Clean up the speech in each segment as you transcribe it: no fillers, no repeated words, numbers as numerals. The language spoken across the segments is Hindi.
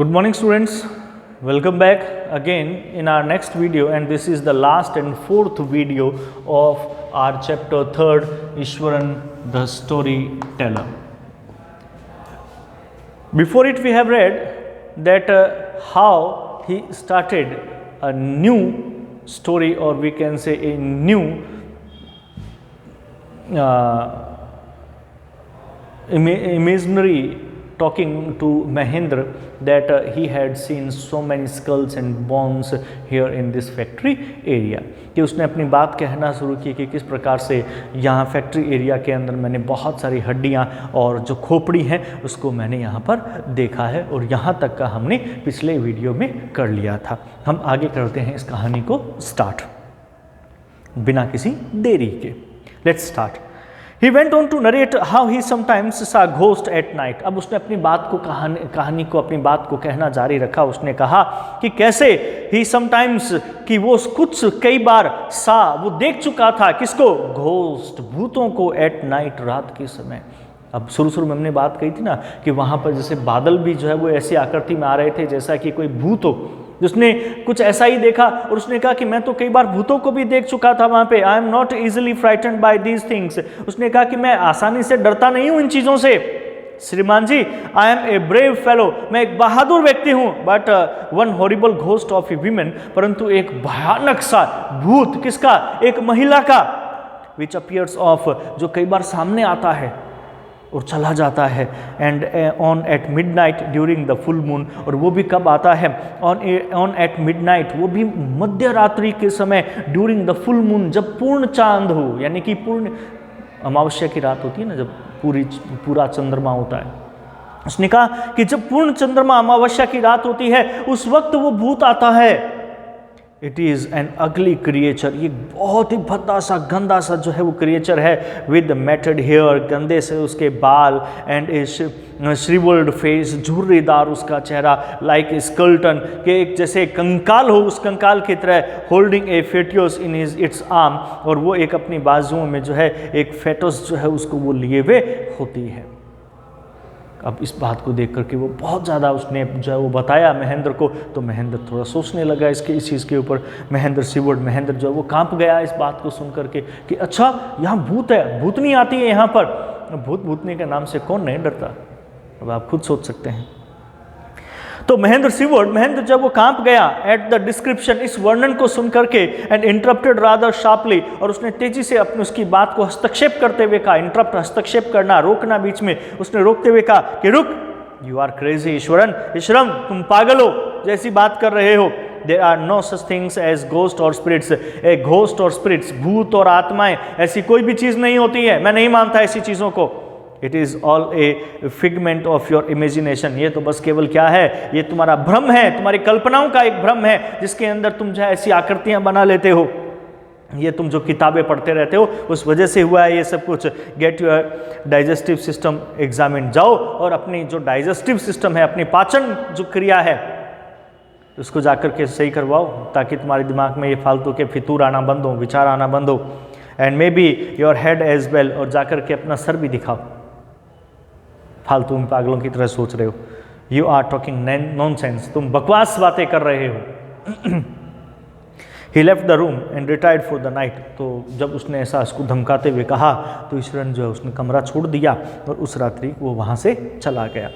Good morning students, welcome back again in our next video, and this is the last and fourth video of our chapter 3rd, Ishwaran the Storyteller. Before it we have read that how he started a new story, or we can say a new imaginary talking to Mahendra that he had seen so many skulls and bones here in this factory area, कि उसने अपनी बात कहना शुरू की कि किस प्रकार से यहाँ फैक्ट्री एरिया के अंदर मैंने बहुत सारी हड्डियाँ और जो खोपड़ी हैं उसको मैंने यहाँ पर देखा है, और यहाँ तक का हमने पिछले वीडियो में कर लिया था। हम आगे करते हैं इस कहानी को स्टार्ट बिना किसी देरी के। Let's start. He went on to narrate how he sometimes saw ghost at night. अब उसने अपनी बात को कहानी को अपनी बात को कहना जारी रखा। उसने कहा कि कैसे he sometimes कि वो कुछ कई बार वो देख चुका था किसको, घोस्ट, भूतों को at night, रात के समय। अब शुरू में हमने बात कही थी ना कि वहाँ पर जैसे बादल भी जो है वो ऐसी आकृति में आ रहे थे जैसा कि कोई भूत हो। उसने कुछ ऐसा ही देखा और उसने कहा कि मैं तो कई बार भूतों को भी देख चुका था वहाँ पे। I am not easily frightened by these things. उसने कहा कि मैं आसानी से डरता नहीं हूँ इन चीज़ों से। श्रीमान जी, I am a brave fellow, मैं एक बहादुर व्यक्ति हूँ। But one horrible ghost of a women, परंतु एक भयानक सा भूत किसका, एक महिला का, विच अपीयर्स ऑफ, जो कई बार सामने आता है और चला जाता है, and on at midnight during the full moon, और वो भी कब आता है, ऑन एट मिडनाइट, वो भी मध्य रात्रि के समय, ड्यूरिंग द फुल मून, जब पूर्ण चांद हो, यानी कि पूर्ण अमावस्या की रात होती है ना, जब पूरा चंद्रमा होता है। उसने कहा कि जब पूर्ण चंद्रमा अमावस्या की रात होती है उस वक्त वो भूत आता है। इट इज़ एन अगली क्रिएचर, ये बहुत ही भद्दा सा गंदा सा जो है वो क्रिएचर है, विद मैटेड हेयर, गंदे से उसके बाल, एंड ए श्रिवल्ड फेस, झुर्रीदार उसका चेहरा, लाइक ए स्केलेटन, के एक जैसे कंकाल हो उस कंकाल की तरह, holding a foetus in its arm, और वो एक अपनी बाजुओं में जो है एक फेटस जो है उसको वो लिए हुए होती है। अब इस बात को देख करके वो बहुत ज़्यादा उसने जो है वो बताया महेंद्र को, तो महेंद्र थोड़ा सोचने लगा इस चीज़ के ऊपर। महेंद्र जो है वो कांप गया इस बात को सुन करके कि अच्छा यहाँ भूत है, भूतनी आती है यहाँ पर। भूतनी के नाम से कौन नहीं डरता, अब आप खुद सोच सकते हैं। तो महेंद्र जब वो कांप गया एट द डिस्क्रिप्शन, इस वर्णन को सुन करके, एंड इंटरप्टेड रादर शार्पली, और उसने तेजी से अपनी उसकी बात को हस्तक्षेप करते हुए कहा, इंटरप्ट हस्तक्षेप करना, रोकना, बीच में उसने रोकते हुए कहा कि रुक, यू आर क्रेजी ईश्वरन, तुम पागल हो जैसी बात कर रहे हो। There are no such things as ghost और स्पिरिट्स, ए घोस्ट और स्पिरिट्स, भूत और आत्माएं, ऐसी कोई भी चीज़ नहीं होती है, मैं नहीं मानता ऐसी चीज़ों को। It is all A figment of your imagination, ये तो बस केवल क्या है, ये तुम्हारा भ्रम है, तुम्हारी कल्पनाओं का एक भ्रम है जिसके अंदर तुम जो है ऐसी आकृतियां बना लेते हो। ये तुम जो किताबें पढ़ते रहते हो उस वजह से हुआ है ये सब कुछ। Get your digestive system examine, जाओ और अपनी जो डाइजेस्टिव सिस्टम है, अपनी पाचन जो क्रिया है उसको जाकर के सही करवाओ, ताकि तुम्हारे दिमाग में ये फालतू के फितूर आना बंद हो, विचार आना बंद हो। And may be your head as well, और जाकर के अपना सर भी दिखाओ, फालतू में पागलों की तरह सोच रहे हो। यू आर टॉकिंग नॉनसेंस, तुम बकवास बातें कर रहे हो। He left the room and retired for the night, तो जब उसने ऐसा उसको धमकाते हुए कहा तो ईश्वरन जो है उसने कमरा छोड़ दिया और उस रात्रि वो वहाँ से चला गया।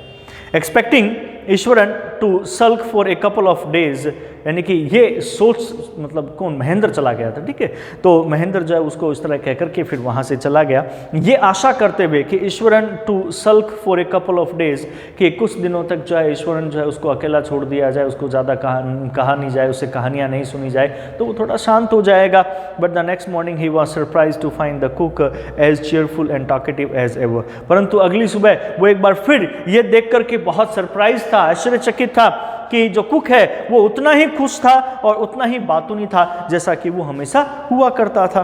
Expecting Ishwaran to sulk for a couple of days, यानी कि ये सोच, मतलब कौन, महेंद्र चला गया था, ठीक है। तो महेंद्र जो है उसको इस तरह कह करके फिर वहाँ से चला गया, ये आशा करते हुए कि Ishwaran to sulk for a couple of days, कि कुछ दिनों तक जो है ईश्वरन जो है उसको अकेला छोड़ दिया जाए, उसको ज़्यादा कहा नहीं जाए, उससे कहानियाँ नहीं सुनी जाए, तो वो थोड़ा शांत हो जाएगा। But the next morning he was surprise to find the cook as cheerful and talkative as ever, परंतु अगली सुबह वो एक बार फिर ये देख करके बहुत सरप्राइज था, आश्चर्यचकित था कि जो कुक है वो उतना ही खुश था और उतना ही बातूनी था जैसा कि वो हमेशा हुआ करता था।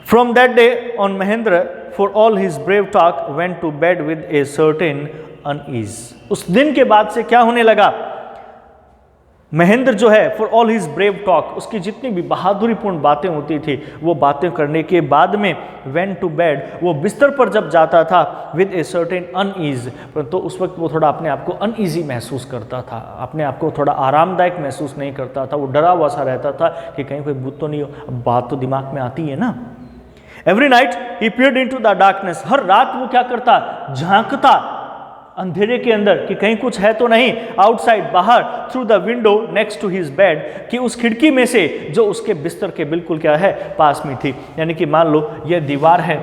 From that day on Mahendra for all his brave talk went to bed with a certain unease. उस दिन के बाद से क्या होने लगा, महेंद्र जो है for all his brave talk, उसकी जितनी भी बहादुरीपूर्ण बातें होती थी वो बातें करने के बाद में वेंट टू बेड, वो बिस्तर पर जब जाता था विद ए सर्टेन अनईज, तो उस वक्त वो थोड़ा अपने आप को अनईजी महसूस करता था, अपने आप को थोड़ा आरामदायक महसूस नहीं करता था, वो डरा हुआ सा रहता था कि कहीं कोई भूत तो नहीं हो। अब बात तो दिमाग में आती है ना। Every night he peered into the darkness, हर रात वो क्या करता, झांकता अंधेरे के अंदर कि कहीं कुछ है तो नहीं, आउटसाइड बाहर, through the window next to his bed, कि उस खिड़की में से जो उसके बिस्तर के बिल्कुल क्या है पास में थी। यानी कि मान लो ये दीवार है,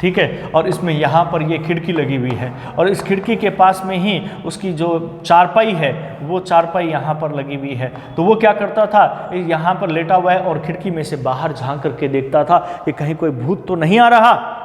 ठीक है, और इसमें यहाँ पर ये खिड़की लगी हुई है और इस खिड़की के पास में ही उसकी जो चारपाई है वो चारपाई यहाँ पर लगी हुई है। तो वो क्या करता था, यहाँ पर लेटा हुआ है और खिड़की में से बाहर झांक करके देखता था कि कहीं कोई भूत तो नहीं आ रहा।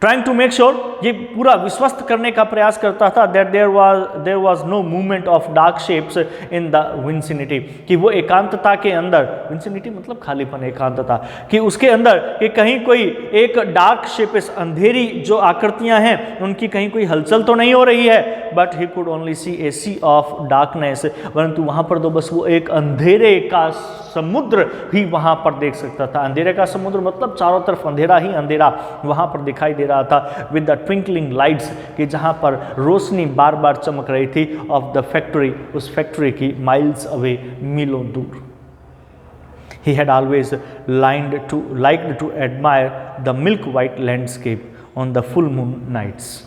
ट्राइंग टू मेक श्योर, ये पूरा विश्वस्त करने का प्रयास करता था that there was no movement of dark shapes in the vicinity, कि वो एकांतता के अंदर, विंसिनिटी मतलब खालीपन, एकांतता, कि उसके अंदर कि कहीं कोई एक डार्क शेप्स, अंधेरी जो आकृतियां हैं उनकी कहीं कोई हलचल तो नहीं हो रही है। But he could only see a sea of darkness, परंतु वहां पर तो बस वो एक अंधेरे का समुद्र ही वहां पर देख सकता था। अंधेरे का समुद्र मतलब चारों तरफ अंधेरा ही अंधेरा वहां पर दिखाई दे रहा था, विद द ट्विंकलिंग लाइट्स, कि जहां पर रोशनी बार बार चमक रही थी, ऑफ द फैक्ट्री, उस फैक्ट्री की, माइल्स अवे, मीलों दूर। He had always liked to admire the milk white landscape on the full moon nights,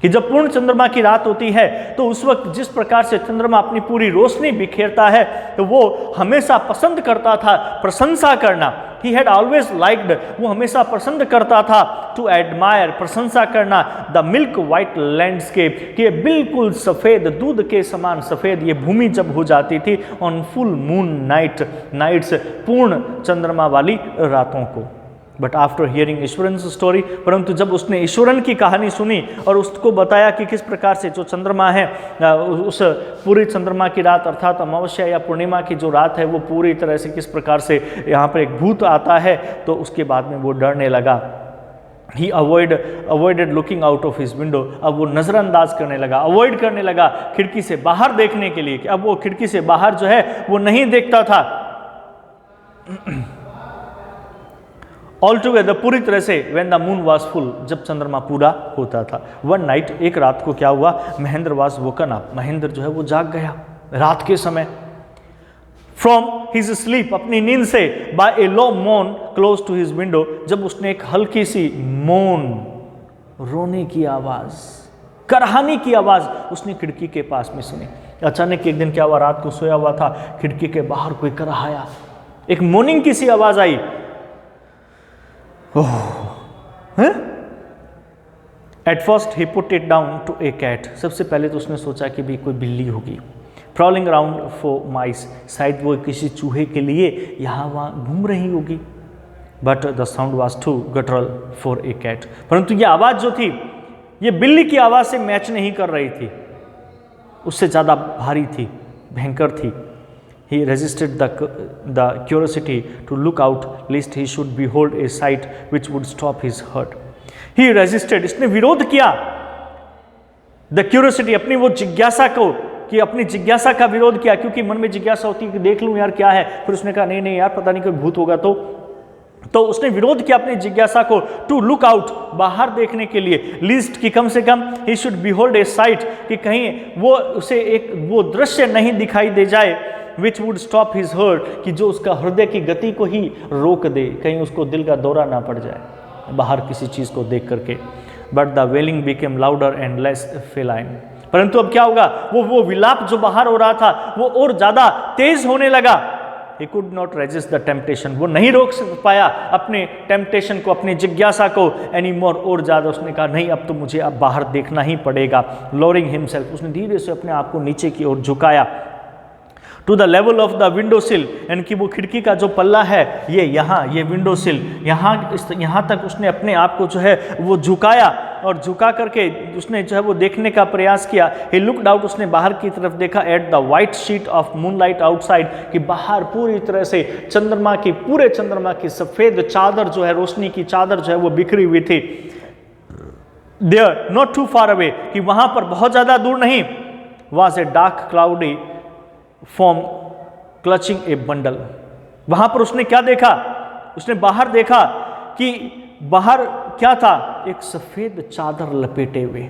कि जब पूर्ण चंद्रमा की रात होती है तो उस वक्त जिस प्रकार से चंद्रमा अपनी पूरी रोशनी बिखेरता है तो वो हमेशा पसंद करता था प्रशंसा करना। He had always liked, वो हमेशा पसंद करता था to admire, प्रशंसा करना, the milk white landscape, कि बिल्कुल सफ़ेद, दूध के समान सफ़ेद ये भूमि जब हो जाती थी on full moon nights, पूर्ण चंद्रमा वाली रातों को। But after hearing Iswaran's story, परंतु जब उसने ईश्वरन की कहानी सुनी और उसको बताया कि किस प्रकार से जो चंद्रमा है, उस पूरी चंद्रमा की रात अर्थात अमावस्या या पूर्णिमा की जो रात है वो पूरी तरह से किस प्रकार से यहाँ पर एक भूत आता है, तो उसके बाद में वो डरने लगा। He avoided looking out of his window, अब वो नज़रअंदाज करने लगा, अवॉइड करने लगा खिड़की से बाहर देखने के लिए, कि अब वो खिड़की से बाहर जो है वो नहीं देखता था ऑल टुगेदर, पूरी तरह से, when the moon was full, जब चंद्रमा पूरा होता था। वन नाइट, एक रात को क्या हुआ, Mahendra was woken up, Mahendra जो है वो जाग गया रात के समय, फ्रॉम हिज स्लीप, अपनी नींद से, बाय ए लो मोन क्लोज टू हिज विंडो, जब उसने एक हल्की सी मोन, रोने की आवाज, करहाने की आवाज उसने खिड़की के पास में सुनी। अचानक एक दिन क्या हुआ, रात को सोया हुआ था, खिड़की के बाहर कोई करहाया, एक मोर्निंग की सी आवाज आई। At first he put it down to a cat, सबसे पहले तो उसने सोचा कि भी कोई बिल्ली होगी। प्रॉलिंग अराउंड फॉर माइस, शायद वो किसी चूहे के लिए यहाँ वहाँ घूम रही होगी। But the sound was too guttural for a cat, परंतु ये आवाज़ जो थी ये बिल्ली की आवाज़ से मैच नहीं कर रही थी, उससे ज़्यादा भारी थी, भयंकर थी। He resisted the curiosity to look out lest he should behold a sight which would stop his hurt. He resisted, इसने विरोध किया, the curiosity, अपनी वो जिज्ञासा को, कि अपनी जिज्ञासा का विरोध किया, क्योंकि मन में जिज्ञासा होती है कि देख लूं यार क्या है, फिर उसने कहा नहीं यार पता नहीं कोई भूत होगा, तो उसने विरोध किया अपनी जिज्ञासा को, टू लुक आउट, बाहर देखने के लिए, लीस्ट कि कम से कम he should behold a sight, कि कहीं वो उसे एक वो दृश्य नहीं दिखाई दे जाए, which would stop his hurt, कि जो उसका हृदय की गति को ही रोक दे, कहीं उसको दिल का दौरा ना पड़ जाए बाहर किसी चीज़ को देख करके। But the wailing became louder and less feline, परंतु अब क्या होगा, वो विलाप जो बाहर हो रहा था वो और ज़्यादा तेज होने लगा। He could not resist the temptation, वो नहीं रोक पाया अपने टेम्पटेशन को, अपनी जिज्ञासा को एनी मोर, और ज़्यादा उसने कहा नहीं अब तो मुझे अब बाहर देखना ही पड़ेगा। लोअरिंग हिमसेल्फ, उसने धीरे से अपने आप को नीचे की ओर झुकाया, to the level of the window sill, यानी कि वो खिड़की का जो पल्ला है ये यहाँ, ये विंडो सिल, यहाँ तक उसने अपने आप को जो है वो झुकाया, और झुका करके उसने जो है वो देखने का प्रयास किया। ही लुक्ड आउट, उसने बाहर की तरफ देखा, at the white sheet of moonlight outside, कि बाहर पूरी तरह से चंद्रमा की, पूरे चंद्रमा की सफ़ेद चादर जो है, रोशनी की चादर जो है वो बिखरी हुई थी। There not too far away, कि वहाँ पर बहुत ज़्यादा दूर नहीं, वहाँ से dark cloudy from clutching a bundle. वहां पर उसने क्या देखा? उसने बाहर देखा कि बाहर क्या था? एक सफेद चादर लपेटे हुए,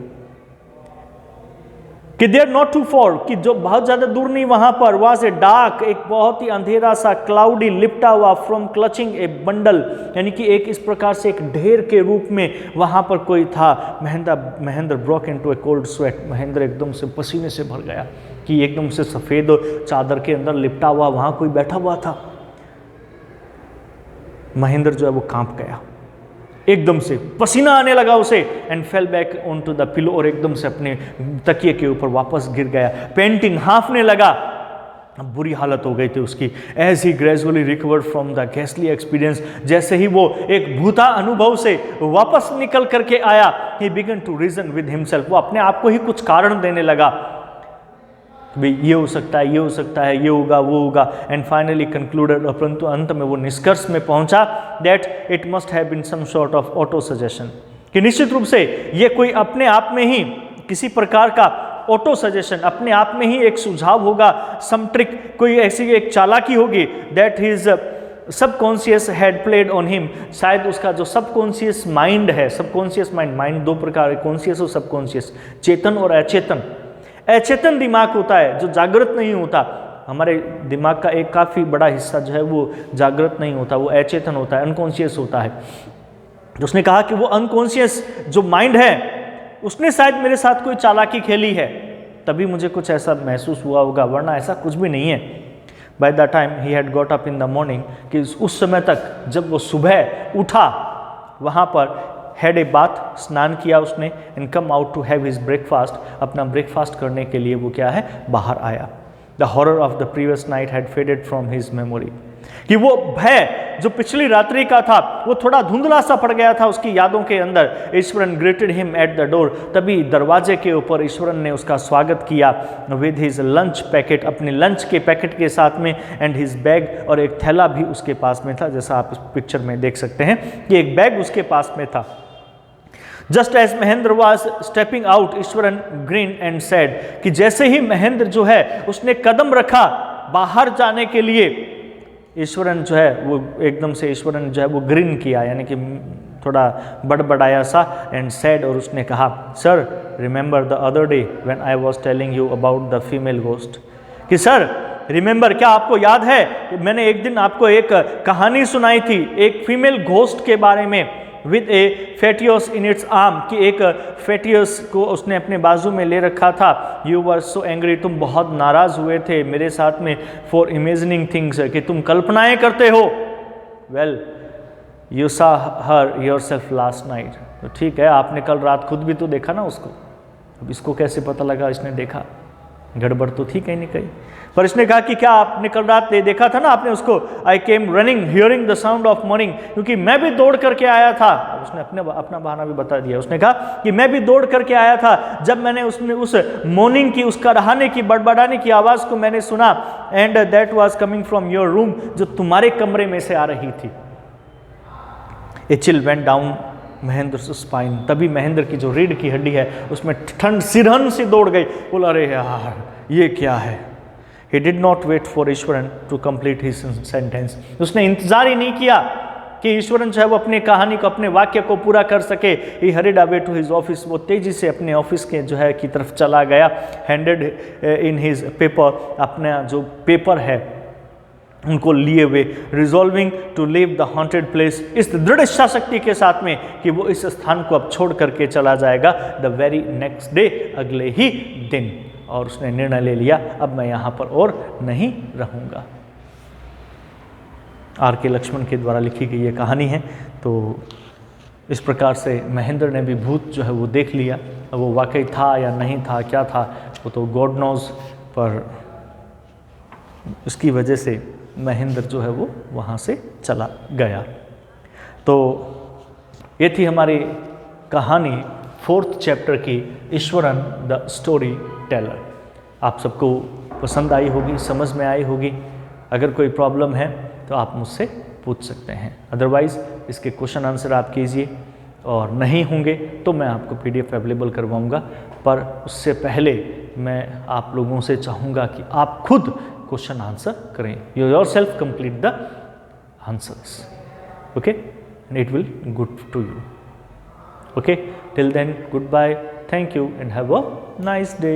कि देर नॉट टू फॉर, कि जो बहुत ज्यादा दूर नहीं, वहां पर वाज ए डार्क, एक बहुत ही अंधेरा सा, क्लाउडी, लिपटा हुआ, फ्रॉम क्लचिंग ए बंडल, यानी कि एक इस प्रकार से एक ढेर के रूप में वहां पर कोई था। महेंद्र ब्रोक इनटू ए कोल्ड स्वेट, महेंद्र एकदम से पसीने से भर गया कि एकदम से सफेद चादर के अंदर लिपटा हुआ वहां कोई बैठा हुआ था। महेंद्र जो है वो कांप गया, एकदम से पसीना आने लगा उसे, and fell back on to the pillow, और एकदम से अपने तकिए के ऊपर वापस गिर गया, पेंटिंग, हांफने लगा। अब बुरी हालत हो गई थी उसकी। As he gradually recovered from the गैसली एक्सपीरियंस, जैसे ही वो एक भूता अनुभव से वापस निकल करके आया, he began to reason with himself, वो अपने आप को ही कुछ कारण देने लगा, भाई ये हो सकता है, ये हो सकता है, ये होगा, वो होगा, एंड फाइनली कंक्लूडेड, परंतु अंत में वो निष्कर्ष में पहुंचा that it must have been some sort of auto suggestion, कि निश्चित रूप से ये कोई अपने आप में ही किसी प्रकार का ऑटो सजेशन, अपने आप में ही एक सुझाव होगा, सम ट्रिक, कोई ऐसी एक चालाकी होगी, that his subconscious had played on him, शायद उसका जो सबकॉन्शियस माइंड है, सबकॉन्शियस माइंड दो प्रकार है, कॉन्शियस और सबकॉन्शियस, चेतन और अचेतन। अचेतन दिमाग होता है जो जागृत नहीं होता, हमारे दिमाग का एक काफ़ी बड़ा हिस्सा जो है वो जागृत नहीं होता, वो अचेतन होता है, अनकॉन्शियस होता है। तो उसने कहा कि वो अनकॉन्शियस जो माइंड है उसने शायद मेरे साथ कोई चालाकी खेली है, तभी मुझे कुछ ऐसा महसूस हुआ होगा, वरना ऐसा कुछ भी नहीं है। By the time he had got up in the morning, कि उस समय तक जब वो सुबह उठा, वहाँ पर हैड ए बाथ, स्नान किया उसने, and come out to have his breakfast, अपना ब्रेकफास्ट करने के लिए वो क्या है, बाहर आया। The horror of the previous night had faded from his memory, कि वो भय जो पिछली रात्रि का था वो थोड़ा धुंधला सा पड़ गया था उसकी यादों के अंदर। Iswaran greeted him at the door, तभी दरवाजे के ऊपर ईश्वरन ने उसका स्वागत किया विद हिज लंच पैकेट, अपने लंच के पैकेट के साथ में, एंड हिज बैग, और एक थैला भी उसके पास में था, जैसा आप इस पिक्चर में देख सकते हैं कि एक बैग उसके पास में था। Just as Mahendra was stepping out, Iswaran grinned and said, कि जैसे ही महेंद्र जो है उसने कदम रखा बाहर जाने के लिए, ईश्वरन जो है वो एकदम से ईश्वरन जो है वो ग्रीन किया, यानी कि थोड़ा बड़बड़ाया सा, एंड सैड, और उसने कहा, sir remember the other day when I was telling you about the female ghost, कि सर रिमेंबर, क्या आपको याद है मैंने एक दिन आपको एक कहानी सुनाई थी एक फीमेल घोस्ट के बारे में, with a foetus in its arm, कि एक फेटियस को उसने अपने बाजू में ले रखा था। यू वर सो एंग्री, तुम बहुत नाराज हुए थे मेरे साथ में, फॉर इमेजिनिंग थिंग्स, कि तुम कल्पनाएं करते हो। वेल यू सा हर योर सेल्फ लास्ट नाइट, तो ठीक है, आपने कल रात खुद भी तो देखा ना उसको, अब इसको कैसे पता लगा इसने देखा, गड़बड़ तो थी कहीं नहीं कहीं। पर इसने कहा कि क्या आपने कल रात देखा था ना आपने उसको, I came running hearing the sound of moaning, क्योंकि मैं भी दौड़ करके आया था। उसने अपना बहाना भी बता दिया, उसने कहा कि मैं भी दौड़ करके आया था जब मैंने उस मॉर्निंग की, उसका रहाने की, बड़बड़ाने की आवाज़ को मैंने सुना, and that was coming from your room, जो तुम्हारे कमरे में से आ रही थी। A chill went down Mahendra spine, तभी महेंद्र की जो रीढ़ की हड्डी है उसमें ठंड सिरहन से दौड़ गई। बोला, अरे यार ये क्या है। He did not wait for Eswaran to complete his sentence, उसने इंतजार ही नहीं किया कि ईश्वरन जो है वो अपनी कहानी को, अपने वाक्य को पूरा कर सके। He hurried away to his office, वो तेजी से अपने ऑफिस के जो है की तरफ चला गया। Handed in his paper, अपना जो पेपर है उनको लिए हुए, resolving to leave the haunted place, इस दृढ़ इच्छा शक्ति के साथ में कि वो इस स्थान को अब छोड़ करके चला जाएगा। द वेरी नेक्स्ट डे, अगले ही दिन, और उसने निर्णय ले लिया अब मैं यहाँ पर और नहीं रहूँगा। आर के लक्ष्मण के द्वारा लिखी गई ये कहानी है। तो इस प्रकार से महेंद्र ने भी भूत जो है वो देख लिया। अब वो वाकई था या नहीं था, क्या था, वो तो गॉड नोज, पर इसकी वजह से महेंद्र जो है वो वहाँ से चला गया। तो ये थी हमारी कहानी 4th चैप्टर की, ईश्वरन द स्टोरी टेलर। आप सबको पसंद आई होगी, समझ में आई होगी। अगर कोई प्रॉब्लम है तो आप मुझसे पूछ सकते हैं, अदरवाइज़ इसके क्वेश्चन आंसर आप कीजिए, और नहीं होंगे तो मैं आपको PDF अवेलेबल करवाऊंगा। पर उससे पहले मैं आप लोगों से चाहूँगा कि आप खुद क्वेश्चन आंसर करें, you yourself complete the answers, okay, and it will good to you, okay. Till then, goodbye, thank you and have a nice day.